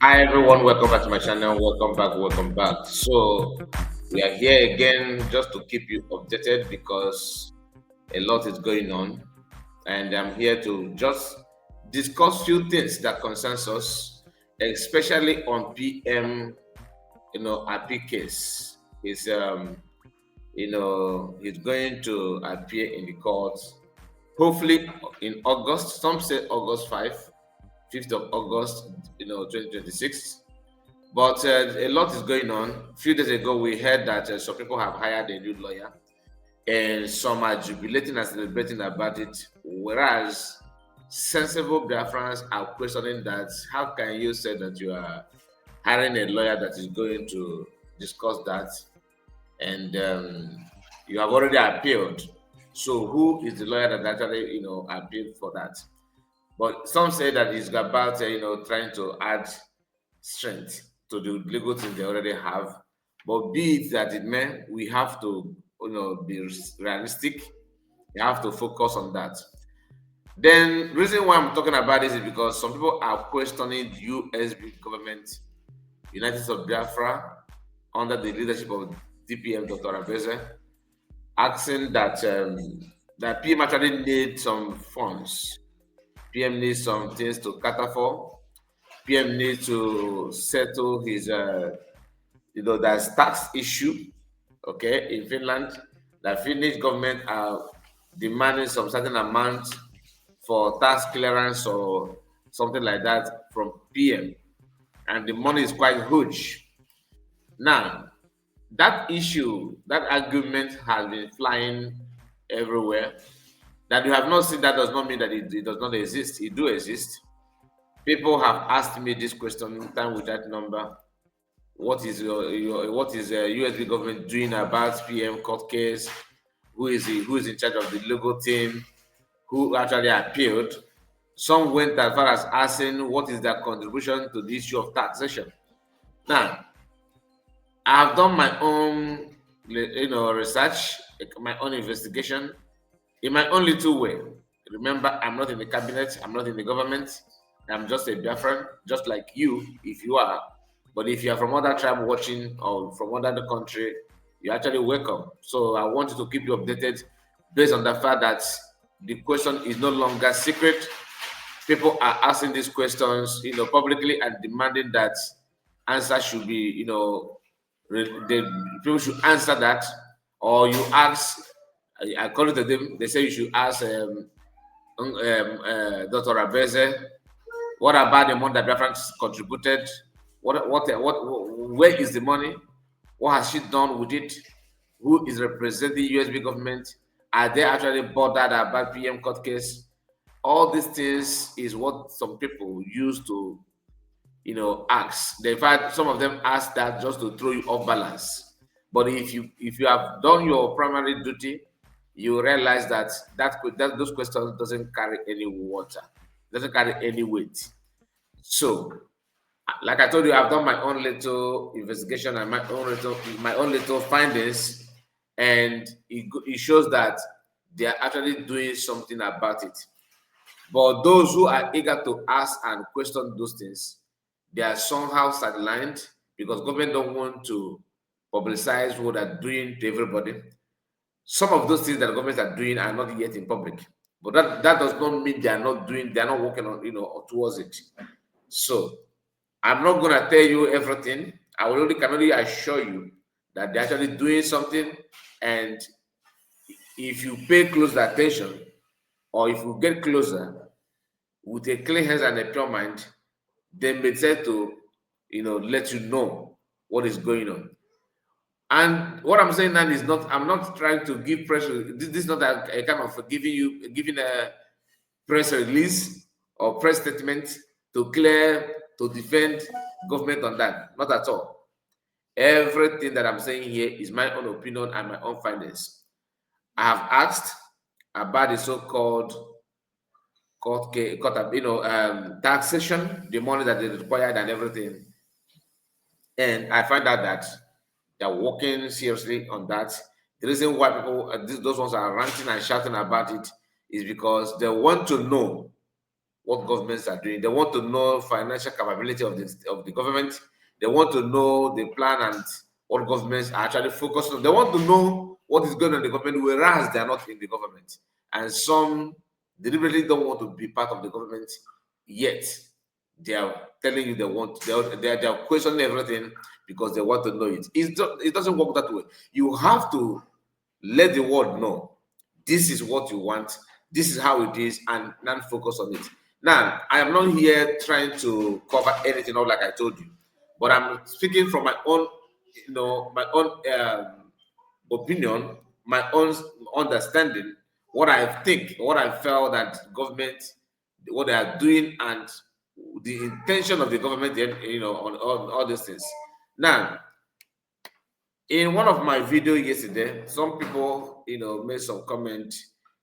Hi everyone, welcome back to my channel. Welcome back. So we are here again just to keep you updated because a lot is going on, and I'm here to just discuss few things that concerns us, especially on PM, appeal case. He's going to appear in the court, hopefully in August. Some say August 5th of August, 2026. But a lot is going on. A few days ago, we heard that some people have hired a new lawyer, and some are jubilating and celebrating about it. Whereas sensible Biafrans are questioning that how can you say that you are hiring a lawyer that is going to discuss that, and you have already appealed. So who is the lawyer that actually appealed for that? But some say that it's about trying to add strength to the legal things they already have. But be it that it may, we have to be realistic. We have to focus on that. Then reason why I'm talking about this is because some people are questioning the USB government, United States of Biafra, under the leadership of DPM Dr. Abeze, asking that PM actually need some funds. PM needs some things to cater for. PM needs to settle his, there's tax issue, okay, in Finland. The Finnish government are demanding some certain amount for tax clearance or something like that from PM, and the money is quite huge. Now, that issue, that argument has been flying everywhere. That you have not seen, that does not mean that it does not exist. It do exist. People have asked me this question time with that number. What is what is USB government doing about PM court case? Who is in charge of the legal team? Who actually appealed? Some went as far as asking what is their contribution to the issue of taxation. Now, I have done my own, research, my own investigation, in my own little way. Remember, I'm not in the cabinet, I'm not in the government, I'm just a Biafran, just like you, if you are. But if you are from other tribe watching or from another country, you're actually welcome. So I want you to keep you updated based on the fact that the question is no longer secret. People are asking these questions, publicly and demanding that answer should be, the people should answer that, or you ask. According to them, they say you should ask Dr. Abeze, what about the money that Biafran contributed? Where is the money? What has she done with it? Who is representing USB government? Are they actually bothered about PM court case? All these things is what some people use to, ask. In fact, some of them ask that just to throw you off balance. But if you have done your primary duty, you realize that those questions doesn't carry any water, doesn't carry any weight. So, like I told you, I've done my own little investigation and my own little findings, and it shows that they are actually doing something about it. But those who are eager to ask and question those things, they are somehow sidelined because government don't want to publicize what they're doing to everybody. Some of those things that the government are doing are not yet in public, but that does not mean they are not working on, towards it. So I'm not gonna tell you everything. Can only assure you that they're actually doing something, and if you pay close attention, or if you get closer with a clear hands and a pure mind, they may try to, let you know what is going on. And what I'm saying now is not, I'm not trying to give pressure. This is not a kind of giving a press release or press statement to defend government on that. Not at all. Everything that I'm saying here is my own opinion and my own findings. I have asked about the so-called taxation, the money that is required and everything. And I find out that they're working seriously on that. The reason why those ones are ranting and shouting about it is because they want to know what governments are doing. They want to know financial capability of the government. They want to know the plan and what governments are actually focused on. They want to know what is going on in the government, whereas they are not in the government. And some deliberately don't want to be part of the government yet. They are telling you they want, they are questioning everything because they want to know it. It doesn't work that way. You have to let the world know this is what you want, this is how it is, and not focus on it. Now, I am not here trying to cover anything up like I told you, but I'm speaking from my own, my own opinion, my own understanding, what I think, what I felt that government, what they are doing, and the intention of the government, on all these things. Now, in one of my videos yesterday, some people, made some comment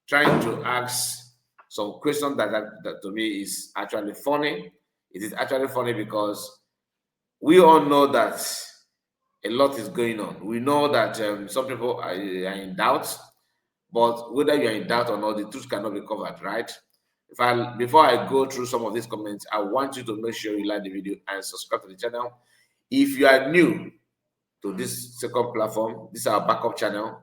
trying to ask some question that to me is actually funny. It is actually funny because we all know that a lot is going on. We know that some people are in doubt, but whether you are in doubt or not, the truth cannot be covered, right? Before I go through some of these comments, I want you to make sure you like the video and subscribe to the channel. If you are new to this second platform, this is our backup channel,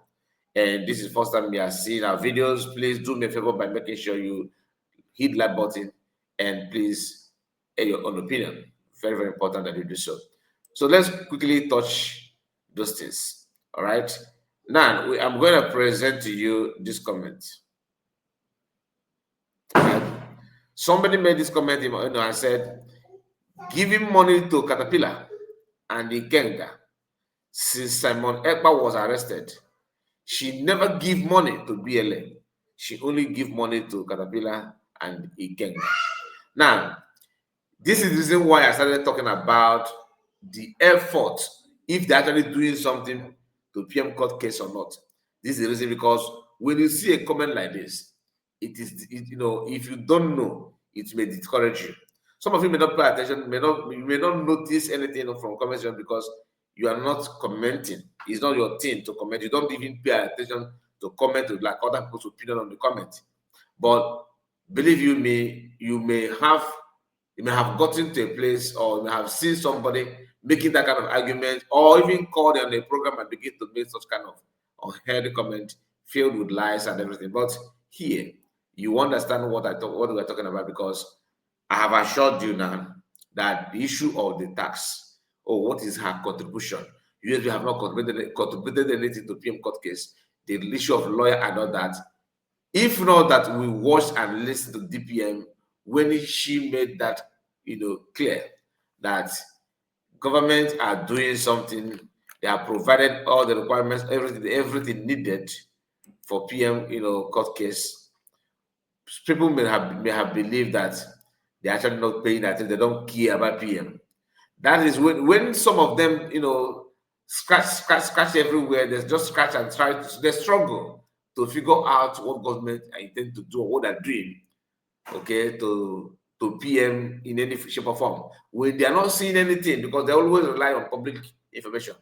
and this is the first time you are seeing our videos, please do me a favor by making sure you hit like button and please add your own opinion. Very, very important that you do so. So let's quickly touch those things. All right. Now I'm going to present to you this comment. Right? Somebody made this comment, and said, giving money to Caterpillar and the Ikenga since Simon Ekpas was arrested. She never give money to BLA. She only give money to Caterpillar and Ikenga. Now, this is the reason why I started talking about the effort, if they're actually doing something to PM court case or not. This is the reason, because when you see a comment like this, if you don't know, it may discourage you. Some of you may not pay attention, you may not notice anything from comment section because you are not commenting. It's not your thing to comment. You don't even pay attention to comment like other people's opinion on the comment. But believe you may have gotten to a place, or you may have seen somebody making that kind of argument, or even called on a program and begin to make such kind of unheard comment filled with lies and everything. But here, you understand what we're talking about, because I have assured you now that the issue of the tax, or what is her contribution, we have not contributed anything to PM court case, the issue of lawyer and all that. If not that we watched and listened to DPM when she made that, clear that government are doing something, they have provided all the requirements, everything needed for PM, court case. People may have believed that they're actually not paying attention, they don't care about PM. That is when some of them, scratch everywhere, they just scratch and they struggle to figure out what government intend to do or what they're doing, okay, to PM in any shape or form. When they are not seeing anything, because they always rely on public information.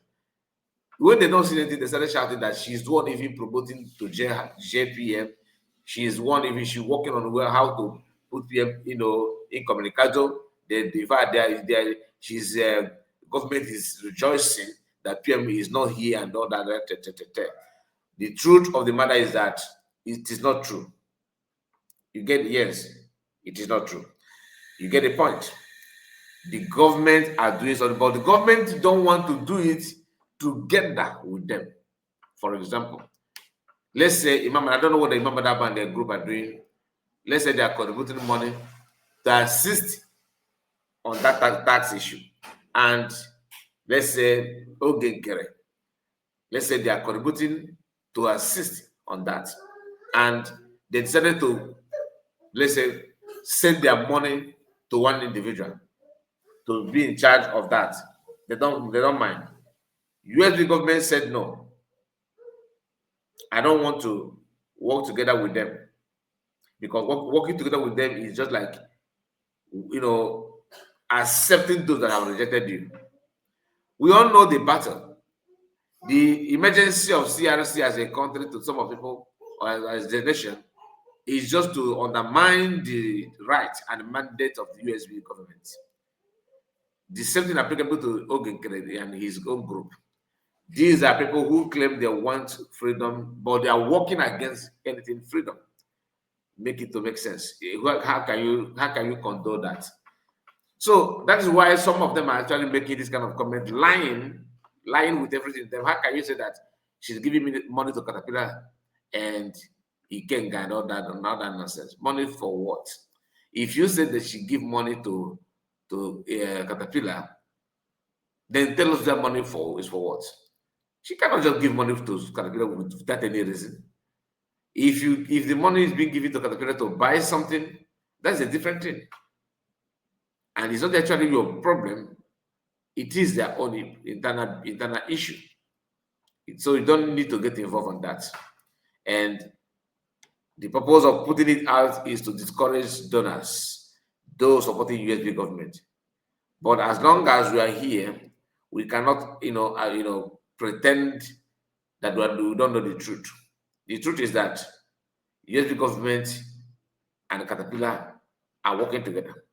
When they don't see anything, they started shouting that she's the one even promoting to JPM. She is one, even she's working on how to put PM, incommunicado. The fact there, she's government is rejoicing that PM is not here and all that. The truth of the matter is that it is not true. You get, yes, it is not true. You get the point. The government are doing something, but the government don't want to do it together with them. For example, let's say Imam, I don't know what the Imam Adab and their group are doing. Let's say they are contributing money to assist on that tax issue. And let's say Ogengere, let's say they are contributing to assist on that. And they decided to, let's say, send their money to one individual to be in charge of that. They don't mind. USB government said no. I don't want to work together with them, because working together with them is just like, accepting those that have rejected you. We all know the battle, the emergency of CRC as a country to some of people, or as a nation, is just to undermine the right and mandate of the USB government. The same thing applicable to Ogenkere and his own group. These are people who claim they want freedom, but they are working against anything freedom. Make it to make sense. How can you condone that? So that is why some of them are actually making this kind of comment, lying with everything. Then how can you say that she's giving me money to Caterpillar and he can't get all that nonsense? Money for what? If you say that she give money to Caterpillar, then tell us that money is for what? She cannot just give money to Caterpillar without any reason. If the money is being given to Caterpillar to buy something, that's a different thing. And it's not actually your problem. It is their own internal issue. So you don't need to get involved on that. And the purpose of putting it out is to discourage donors, those supporting USB government. But as long as we are here, we cannot, pretend that we don't know the truth. The truth is that USB government and Caterpillar are working together.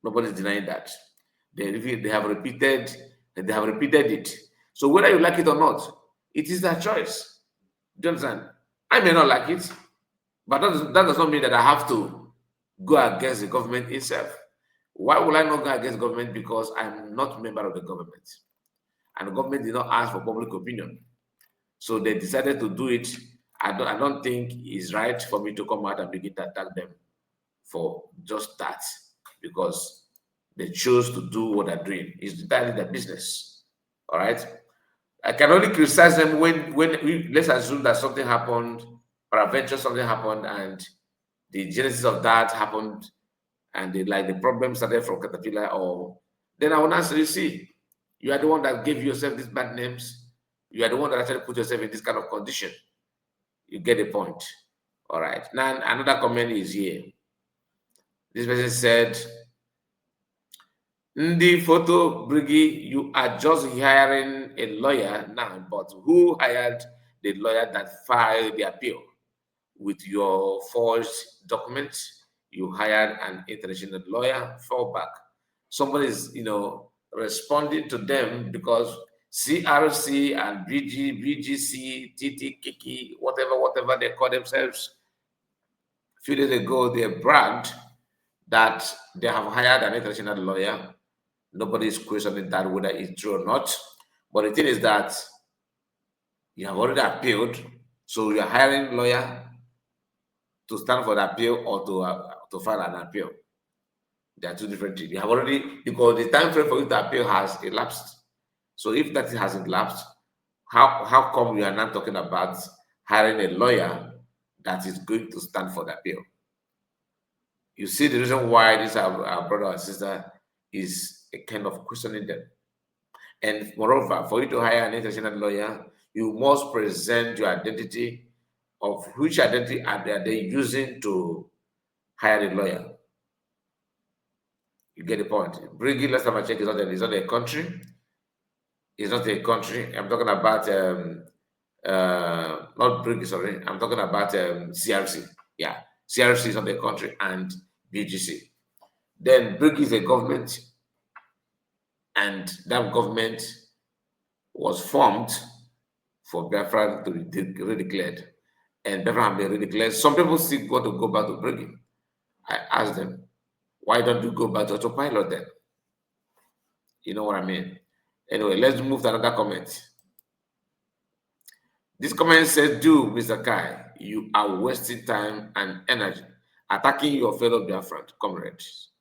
Nobody's denying that. They have repeated it. So whether you like it or not, it is their choice. Do you understand? I may not like it, but that does not mean that I have to go against the government itself. Why will I not go against government? Because I'm not a member of the government. And the government did not ask for public opinion. So they decided to do it. I don't think it's right for me to come out and begin to attack them for just that, because they chose to do what they're doing. It's entirely their business. All right. I can only criticize them when let's assume that something happened, peradventure something happened, and the genesis of that happened, and the problem started from Caterpillar, or then I will answer you, see, you are the one that gave yourself these bad names. You are the one that actually put yourself in this kind of condition. You get the point. All right. Now another comment is here. This person said, Ndi photo Brigi, you are just hiring a lawyer now, but who hired the lawyer that filed the appeal? With your forged documents, you hired an international lawyer, fall back. Somebody is, responding to them because CRC and BGC, TT, Kiki, whatever they call themselves, a few days ago, they bragged that they have hired an international lawyer. Nobody is questioning that whether it's true or not. But the thing is that you have already appealed, so you're hiring a lawyer to stand for the appeal or to file an appeal. They are two different things. You have already, because the time frame for you to appeal has elapsed. So if that hasn't elapsed, how come we are not talking about hiring a lawyer that is going to stand for the appeal? You see the reason why this our brother or sister is a kind of questioning them. And moreover, for you to hire an international lawyer, you must present your identity, of which identity are they using to hire a lawyer. You get the point. Brigi, last time I checked, is not a country. It's not a country. I'm talking about not Brigi, sorry. I'm talking about CRC. Yeah, CRC is not a country, and BGC. Then Brigi is a government, and that government was formed for Biafra to be redeclared. And Biafra have been redeclared. Some people still want to go back to Brigi. I asked them, why don't you go back to autopilot then? You know what I mean? Anyway, let's move to another comment. This comment says, "Do Mr. Kai, you are wasting time and energy attacking your fellow Biafran comrades.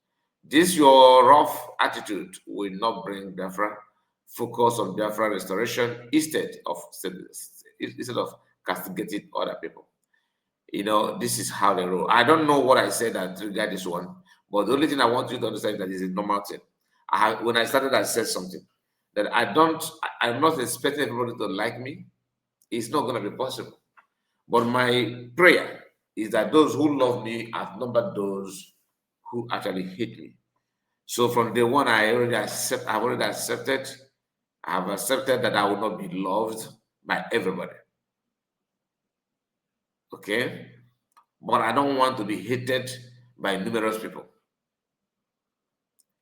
This your rough attitude will not bring Biafra. Focus on Biafra restoration instead of castigating other people." This is how they roll. I don't know what I said that triggered this one, but the only thing I want you to understand is that it's a normal thing. When I started, I said something that I'm not expecting everybody to like me. It's not going to be possible. But my prayer is that those who love me outnumber those who actually hate me. So from day one, I've already accepted I have accepted that I will not be loved by everybody. Okay? but I don't want to be hated by numerous people.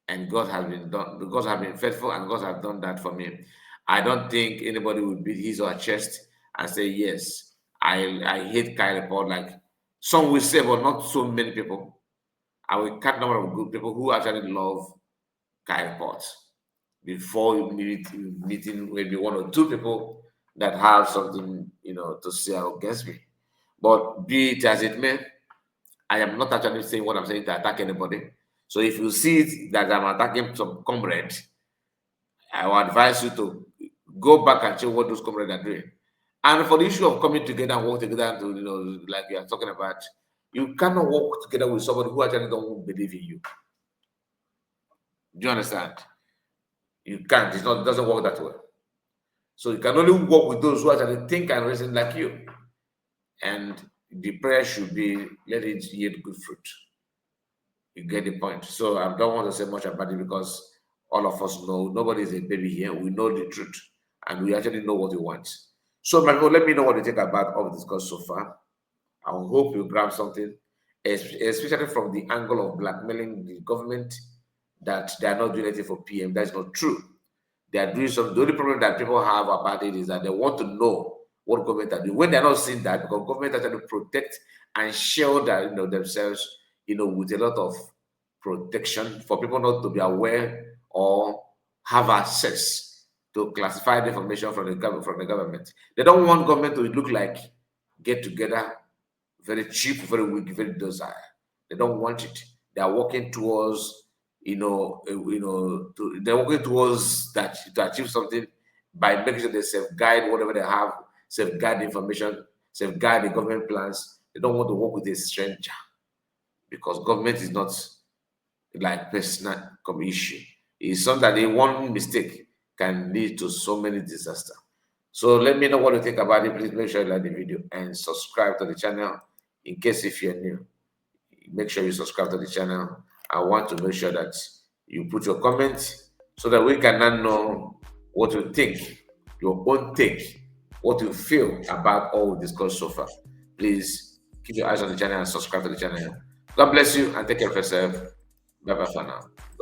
And God has been done because I've been faithful and God has done that for me. I don't think anybody would beat his or her chest and say, yes, I hate Kai report. Like some will say, but not so many people. I will cut number of good people who actually love Kai reports before you meeting maybe one or two people that have something to say against me. But be it as it may, I am not actually saying what I'm saying to attack anybody. So if you see it that I'm attacking some comrade, I will advise you to go back and check what those comrades are doing. And for the issue of coming together and work together to, like you are talking about, you cannot work together with somebody who actually don't believe in you. Do you understand? You can't. It doesn't work that way. So you can only work with those who actually think and reason like you. And the prayer should be, let it yield good fruit. You get the point. So I don't want to say much about it because all of us know nobody is a baby here. We know the truth and we actually know what we want. So, my people, let me know what you think about all the discussed so far. I hope you grab something, especially from the angle of blackmailing the government that they are not doing anything for PM. That's not true. They are doing something. The only problem that people have about it is that they want to know what government are doing. When they're not seeing that, because government are trying to protect and shield themselves, with a lot of protection for people not to be aware or have access to classified information from the government. They don't want government to look like get together, very cheap, very weak, very docile. They don't want it. They are working towards, they're working towards that to achieve something by making sure they safeguard whatever they have, safeguard the information, safeguard the government plans. They don't want to work with a stranger because government is not like personal issue. It's something that one mistake can lead to so many disasters. So let me know what you think about it. Please make sure you like the video and subscribe to the channel. In case if you're new, make sure you subscribe to the channel. I want to make sure that you put your comments so that we can now know what you think, your own take, what you feel about all we discussed so far. Please keep your eyes on the channel and subscribe to the channel. God bless you and take care of yourself. Bye bye for now.